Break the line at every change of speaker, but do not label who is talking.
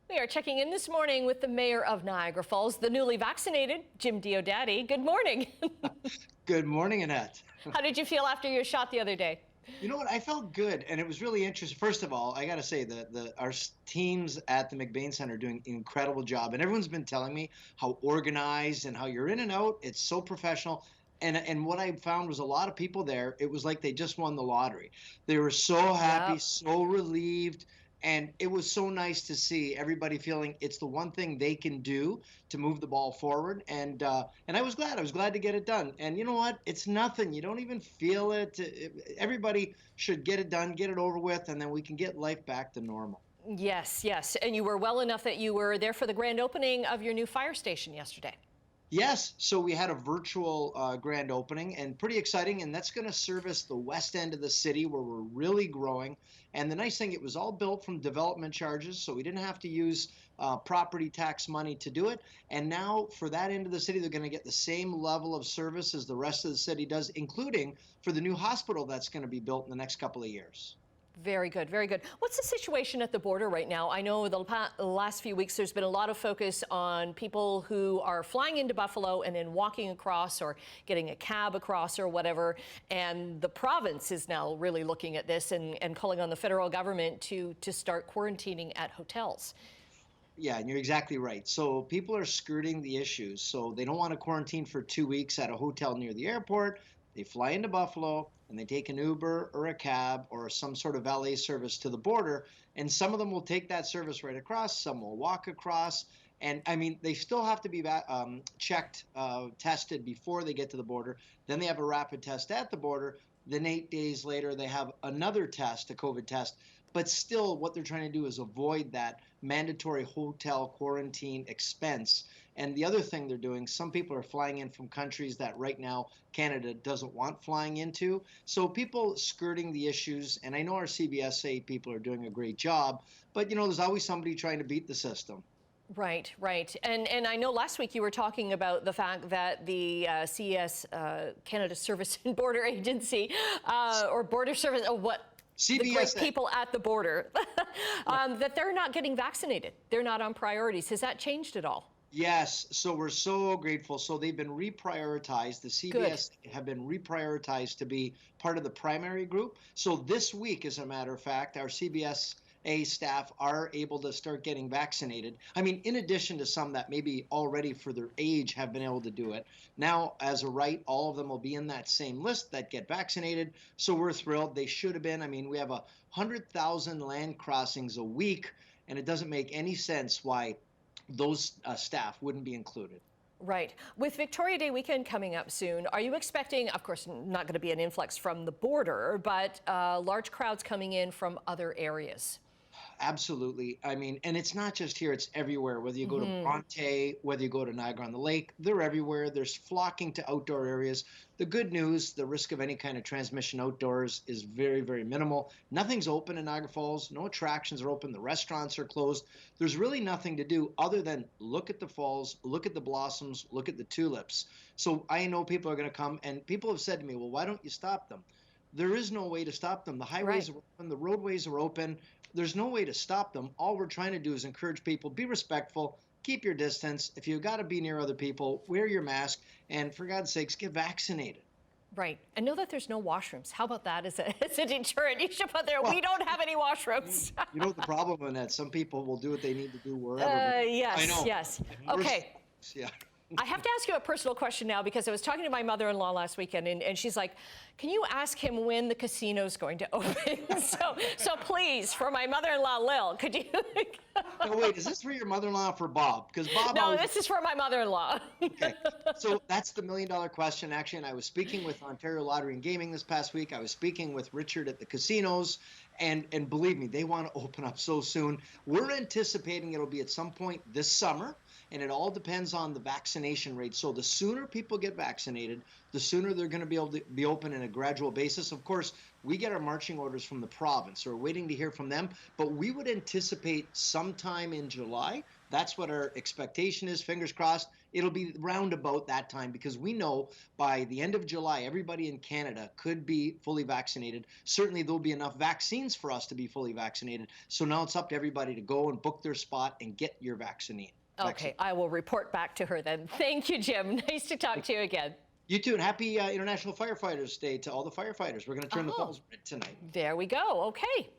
We are checking in this morning with the mayor of Niagara Falls, the newly vaccinated, Jim Diodati. Good morning.
Good morning, Annette.
How did you feel after your shot the other day?
You know what? I felt good, and it was really interesting. First of all, I got to say that our teams at the McBain Center are doing an incredible job, and everyone's been telling me how organized and how you're in and out. It's so professional. And what I found was a lot of people there. It was like they just won the lottery. They were so happy,
Yep.
so relieved. And it was so nice to see everybody feeling it's the one thing they can do to move the ball forward. And I was glad. I was glad to get it done. And you know what? It's nothing. You don't even feel it. Everybody should get it done, get it over with, and then we can get life back to normal.
Yes, yes. And you were well enough that you were there for the grand opening of your new fire station yesterday.
Yes, so we had a virtual grand opening and pretty exciting, and that's going to service the west end of the city where we're really growing. And the nice thing, it was all built from development charges, so we didn't have to use property tax money to do it. And now for that end of the city, they're going to get the same level of service as the rest of the city does, including for the new hospital that's going to be built in the next couple of years.
Very good, very good. What's the situation at the border right now? I know the last few weeks there's been a lot of focus on people who are flying into Buffalo and then walking across or getting a cab across or whatever. And the province is now really looking at this and calling on the federal government to start quarantining at hotels.
Yeah, and you're exactly right. So people are skirting the issues. So they don't want to quarantine for 2 weeks at a hotel near the airport. They fly into Buffalo and they take an Uber or a cab or some sort of valet service to the border. And some of them will take that service right across. Some will walk across. And I mean, they still have to be checked, tested before they get to the border. Then they have a rapid test at the border. Then 8 days later, they have another test, a COVID test. But still, what they're trying to do is avoid that mandatory hotel quarantine expense. And the other thing they're doing, some people are flying in from countries that right now Canada doesn't want flying into. So people skirting the issues, and I know our CBSA people are doing a great job, but you know, there's always somebody trying to beat the system.
Right, right. And I know last week you were talking about the fact that the CES, Canada Service and Border Agency, or Border Service, the great
CBSA.
people at the border, that they're not getting vaccinated. They're not on priorities. Has that changed at all?
Yes, so we're so grateful. So they've been reprioritized. The
Good.
CBS have been reprioritized to be part of the primary group. So this week, as a matter of fact, our CBSA staff are able to start getting vaccinated. I mean, in addition to some that maybe already for their age have been able to do it. Now, as a right, all of them will be in that same list that get vaccinated. So we're thrilled. They should have been. I mean, we have 100,000 land crossings a week, and it doesn't make any sense why those staff wouldn't be included.
Right. With Victoria Day weekend coming up soon, are you expecting, of course, not going to be an influx from the border, but large crowds coming in from other areas?
Absolutely. I mean, and it's not just here, it's everywhere. Whether you go to Bronte, whether you go to Niagara on the Lake, they're everywhere. There's flocking to outdoor areas. The good news, the risk of any kind of transmission outdoors is very, very minimal. Nothing's open in Niagara Falls. No attractions are open. The restaurants are closed. There's really nothing to do other than look at the falls, look at the blossoms, look at the tulips. So I know people are going to come, and people have said to me, well, why don't you stop them? There is no way to stop them. The highways
Right.
are open, the roadways are open. There's no way to stop them. All we're trying to do is encourage people, be respectful, keep your distance. If you've got to be near other people, wear your mask, and for God's sakes, get vaccinated.
Right. And know that there's no washrooms. How about that as as a deterrent? You should put there,
Well,
we don't have any washrooms.
you know the problem in that some people will do what they need to do wherever. But I
Yes,
know.
yes.
We're-
Okay.
Yeah.
I have to ask you a personal question now because I was talking to my mother-in-law last weekend and she's like, can you ask him when the casino's going to open? so please, for my mother-in-law Lil, could you?
No, wait, is this for your mother-in-law or for Bob? Because Bob
No,
always.
this is for my mother-in-law.
Okay. So that's the million-dollar question, actually. And I was speaking with Ontario Lottery and Gaming this past week. I was speaking with Richard at the casinos. And believe me, they want to open up so soon. We're anticipating it'll be at some point this summer. And it all depends on the vaccination rate. So the sooner people get vaccinated, the sooner they're going to be able to be open in a gradual basis. Of course, we get our marching orders from the province. So we're waiting to hear from them. But we would anticipate sometime in July That's what our expectation is. Fingers crossed. It'll be round about that time because we know by the end of July, everybody in Canada could be fully vaccinated. Certainly, there'll be enough vaccines for us to be fully vaccinated. So now it's up to everybody to go and book their spot and get your vaccine.
Okay, I will report back to her then. Thank you, Jim. Nice to talk to you again.
You too, and happy International Firefighters Day to all the firefighters. We're going to turn the phones red tonight.
There we go. Okay.